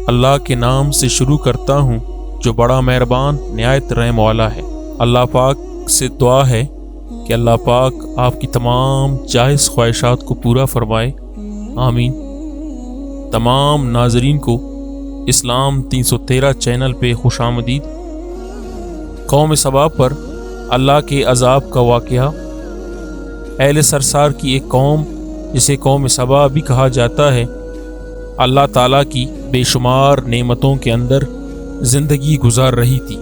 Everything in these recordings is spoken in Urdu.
اللہ کے نام سے شروع کرتا ہوں جو بڑا مہربان نہایت رحم والا ہے۔ اللہ پاک سے دعا ہے کہ اللہ پاک آپ کی تمام جائز خواہشات کو پورا فرمائے، آمین۔ تمام ناظرین کو اسلام 313 چینل پہ خوش آمدید۔ قوم سبا پر اللہ کے عذاب کا واقعہ۔ اہل سرسار کی ایک قوم جسے قوم سبا بھی کہا جاتا ہے، اللہ تعالیٰ کی بے شمار نعمتوں کے اندر زندگی گزار رہی تھی۔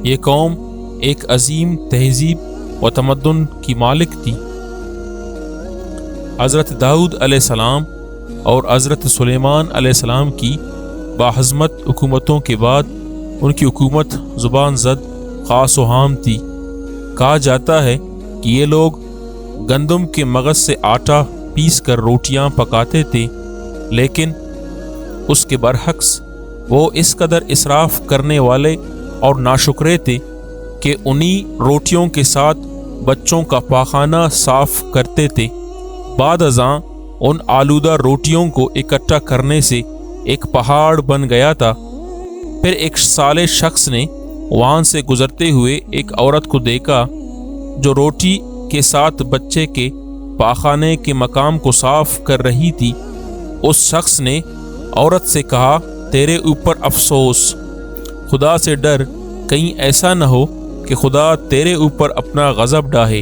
یہ قوم ایک عظیم تہذیب و تمدن کی مالک تھی۔ حضرت داؤد علیہ السلام اور حضرت سلیمان علیہ السلام کی باعظمت حکومتوں کے بعد ان کی حکومت زبان زد خاص و عام تھی۔ کہا جاتا ہے کہ یہ لوگ گندم کے مغز سے آٹا پیس کر روٹیاں پکاتے تھے، لیکن اس کے برعکس وہ اس قدر اسراف کرنے والے اور ناشکرے تھے کہ انہی روٹیوں کے ساتھ بچوں کا پاخانہ صاف کرتے تھے۔ بعد ازاں ان آلودہ روٹیوں کو اکٹھا کرنے سے ایک پہاڑ بن گیا تھا۔ پھر ایک صالح شخص نے وہاں سے گزرتے ہوئے ایک عورت کو دیکھا جو روٹی کے ساتھ بچے کے پاخانے کے مقام کو صاف کر رہی تھی۔ اس شخص نے عورت سے کہا، تیرے اوپر افسوس، خدا سے ڈر، کہیں ایسا نہ ہو کہ خدا تیرے اوپر اپنا غضب ڈھائے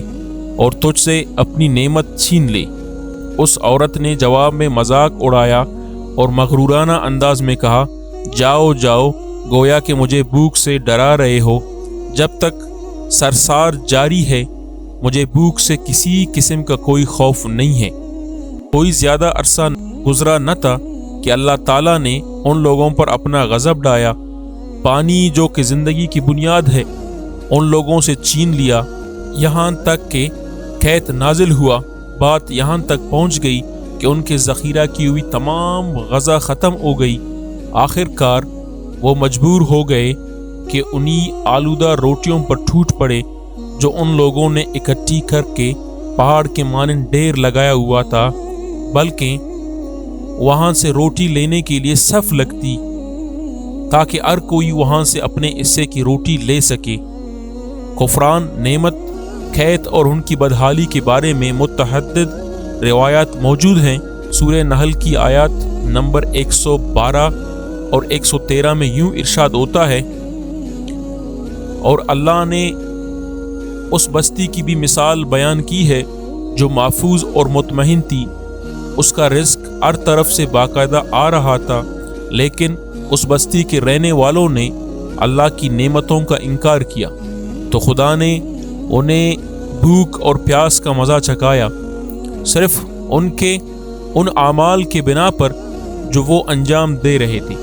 اور تجھ سے اپنی نعمت چھین لے۔ اس عورت نے جواب میں مذاق اڑایا اور مغرورانہ انداز میں کہا، جاؤ جاؤ، گویا کہ مجھے بھوک سے ڈرا رہے ہو۔ جب تک سرسار جاری ہے مجھے بھوک سے کسی قسم کا کوئی خوف نہیں ہے۔ کوئی زیادہ عرصہ گزرا نہ تھا کہ اللہ تعالیٰ نے ان لوگوں پر اپنا غضب ڈھایا۔ پانی جو کہ زندگی کی بنیاد ہے ان لوگوں سے چھین لیا، یہاں تک کہ قحط نازل ہوا۔ بات یہاں تک پہنچ گئی کہ ان کے ذخیرہ کی ہوئی تمام غذا ختم ہو گئی۔ آخر کار وہ مجبور ہو گئے کہ انہی آلودہ روٹیوں پر ٹوٹ پڑے جو ان لوگوں نے اکٹھی کر کے پہاڑ کے مانند ڈھیر لگایا ہوا تھا، بلکہ وہاں سے روٹی لینے کے لیے صف لگتی تاکہ ہر کوئی وہاں سے اپنے حصے کی روٹی لے سکے۔ کفران نعمت، قحط اور ان کی بدحالی کے بارے میں متعدد روایات موجود ہیں۔ سورہ نحل کی آیات نمبر 112 اور 113 میں یوں ارشاد ہوتا ہے، اور اللہ نے اس بستی کی بھی مثال بیان کی ہے جو محفوظ اور مطمئن تھی۔ اس کا رزق ہر طرف سے باقاعدہ آ رہا تھا، لیکن اس بستی کے رہنے والوں نے اللہ کی نعمتوں کا انکار کیا تو خدا نے انہیں بھوک اور پیاس کا مزہ چکھایا، صرف ان اعمال کے بنا پر جو وہ انجام دے رہے تھے۔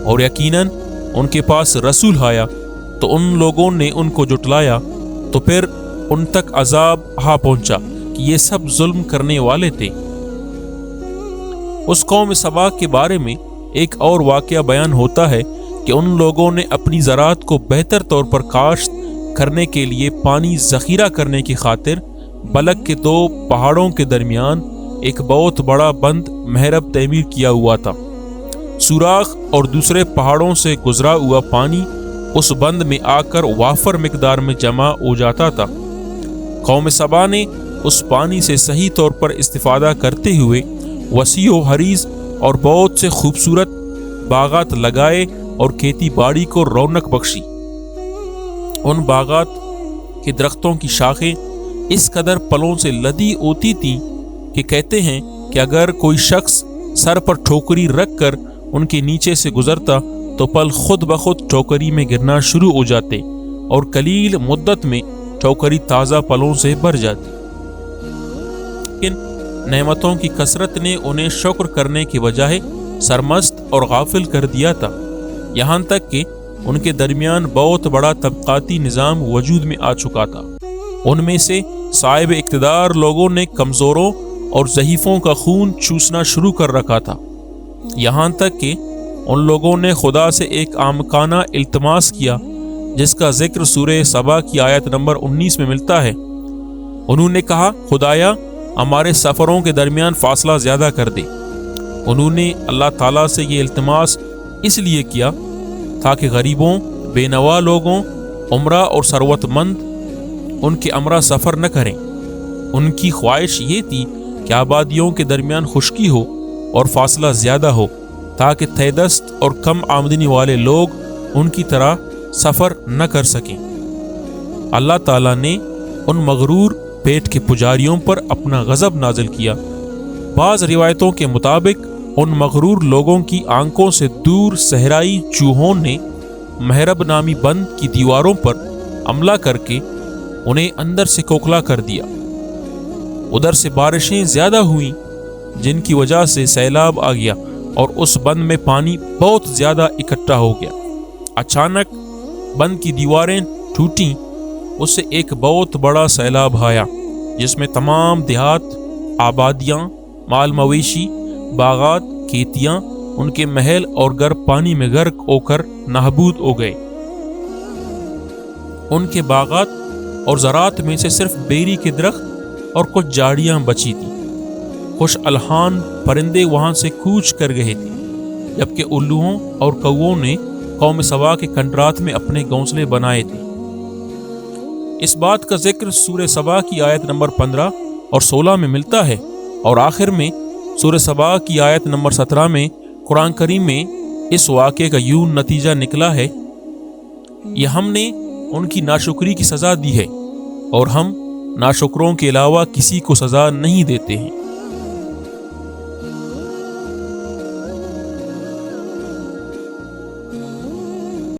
اور یقیناً ان کے پاس رسول آیا تو ان لوگوں نے ان کو جھٹلایا، تو پھر ان تک عذاب آ پہنچا کہ یہ سب ظلم کرنے والے تھے۔ اس قوم سبا کے بارے میں ایک اور واقعہ بیان ہوتا ہے کہ ان لوگوں نے اپنی زراعت کو بہتر طور پر کاشت کرنے کے لیے پانی ذخیرہ کرنے کی خاطر بلک کے 2 پہاڑوں کے درمیان ایک بہت بڑا بند محراب تعمیر کیا ہوا تھا۔ سوراخ اور دوسرے پہاڑوں سے گزرا ہوا پانی اس بند میں آ کر وافر مقدار میں جمع ہو جاتا تھا۔ قوم سبا نے اس پانی سے صحیح طور پر استفادہ کرتے ہوئے وسیع و عریض اور بہت سے خوبصورت باغات لگائے اور کھیتی باڑی کو رونق بخشی۔ ان باغات کے درختوں کی شاخیں اس قدر پلوں سے لدی ہوتی تھیں کہ کہتے ہیں کہ اگر کوئی شخص سر پر ٹھوکری رکھ کر ان کے نیچے سے گزرتا تو پل خود بخود ٹھوکری میں گرنا شروع ہو جاتے اور قلیل مدت میں ٹھوکری تازہ پلوں سے بھر جاتی۔ لیکن نعمتوں کی کثرت نے انہیں شکر کرنے کے بجائے سرمست اور غافل کر دیا تھا، یہاں تک کہ ان کے درمیان بہت بڑا طبقاتی نظام وجود میں آ چکا تھا۔ ان میں سے صاحب اقتدار لوگوں نے کمزوروں اور ضعیفوں کا خون چوسنا شروع کر رکھا تھا، یہاں تک کہ ان لوگوں نے خدا سے ایک احمقانہ التماس کیا جس کا ذکر سورہ سبا کی آیت نمبر 19 میں ملتا ہے۔ انہوں نے کہا، خدایا ہمارے سفروں کے درمیان فاصلہ زیادہ کر دے۔ انہوں نے اللہ تعالیٰ سے یہ التماس اس لیے کیا تاکہ غریبوں، بے نوا لوگوں، عمرہ اور ثروت مند ان کے امراء سفر نہ کریں۔ ان کی خواہش یہ تھی کہ آبادیوں کے درمیان خشکی ہو اور فاصلہ زیادہ ہو، تاکہ تہ دست اور کم آمدنی والے لوگ ان کی طرح سفر نہ کر سکیں۔ اللہ تعالیٰ نے ان مغرور پیٹ کے پجاریوں پر اپنا غضب نازل کیا۔ بعض روایتوں کے مطابق ان مغرور لوگوں کی آنکھوں سے دور صحرائی چوہوں نے محراب نامی بند کی دیواروں پر حملہ کر کے انہیں اندر سے کھوکھلا کر دیا۔ ادھر سے بارشیں زیادہ ہوئیں جن کی وجہ سے سیلاب آ گیا اور اس بند میں پانی بہت زیادہ اکٹھا ہو گیا۔ اچانک بند کی دیواریں ٹوٹیں، اس سے ایک بہت بڑا سیلاب آیا جس میں تمام دیہات، آبادیاں، مال مویشی، باغات، کھیتیاں، ان کے محل اور گھر پانی میں غرق ہو کر نابود ہو گئے۔ ان کے باغات اور زراعت میں سے صرف بیری کے درخت اور کچھ جھاڑیاں بچی تھیں۔ خوش الحان پرندے وہاں سے کوچ کر گئے تھے، جبکہ الوہوں اور کووں نے قوم سبا کے کنڈرات میں اپنے گھونسلے بنائے تھے۔ اس بات کا ذکر سورہ سبا کی آیت نمبر 15 اور 16 میں ملتا ہے، اور آخر میں سورہ سبا کی آیت نمبر 17 میں قرآن کریم میں اس واقعے کا یوں نتیجہ نکلا ہے، یہ ہم نے ان کی ناشکری کی سزا دی ہے، اور ہم ناشکروں کے علاوہ کسی کو سزا نہیں دیتے ہیں۔